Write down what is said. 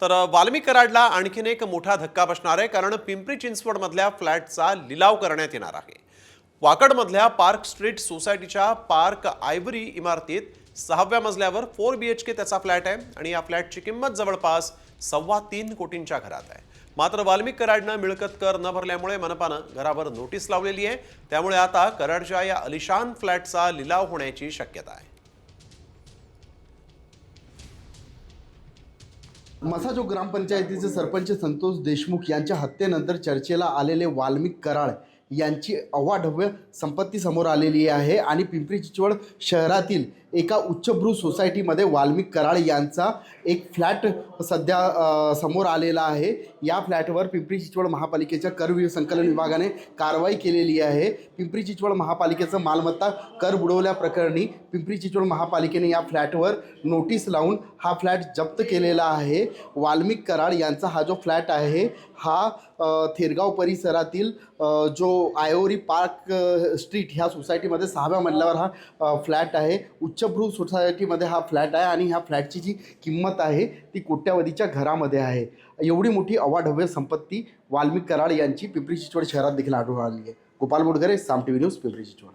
तर वाल्मिक कराडला आणखीन एक मोठा धक्का बसणार आहे, कारण पिंपरी चिंचवड मधल्या फ्लॅटचा लिलाव करण्यात येणार आहे. वाकडमधल्या पार्क स्ट्रीट सोसायटीच्या पार्क आयव्हरी इमारतीत 6व्या मजल्यावर 4 BHK त्याचा फ्लॅट आहे आणि या फ्लॅटची किंमत जवळपास 3.25 कोटींच्या घरात आहे. मात्र वाल्मिक कराडनं मिळकत कर न भरल्यामुळे मनपानं घरावर नोटीस लावलेली आहे. त्यामुळे आता कराडच्या या अलिशान फ्लॅटचा लिलाव होण्याची शक्यता आहे. मसाजो ग्रामपंचायतीचे सरपंच संतोष देशमुख यांच्या हत्येनंतर चर्चेला आलेले वाल्मिक कराड यांची अवाढव्य संपत्ती समोर आलेली आहे आणि पिंपरी चिंचवड शहरातील एका उच्चभ्रू सोसायटीमध्ये वाल्मिक कराड यांचा एक फ्लॅट सध्या समोर आलेला आहे. या फ्लॅटवर पिंपरी चिंचवड महापालिकेच्या कर संकलन विभागाने कारवाई केलेली आहे. पिंपरी चिंचवड महापालिकेचं मालमत्ता कर बुडवल्याप्रकरणी पिंपरी चिंचवड महापालिकेने या फ्लॅटवर नोटीस लावून हा फ्लॅट जप्त केलेला आहे. वाल्मिक कराड यांचा हा जो फ्लॅट आहे हा थेरगाव परिसरातील जो आयव्हरी पार्क स्ट्रीट ह्या सोसायटीमध्ये 6व्या मजल्यावर हा फ्लॅट आहे. उच्चभ्रू सोसायटीमध्ये हा फ्लॅट आहे आणि ह्या फ्लॅटची जी किंमत आहे ती कोट्यावधीच्या घरामध्ये आहे. एवढी मोठी अवाढव्य संपत्ती वाल्मिक कराड यांची पिंपरी चिंचवड शहरात देखील आढळून आली आहे. गोपाल बोडगरे, साम TV न्यूज, पिंपरी चिंचवड.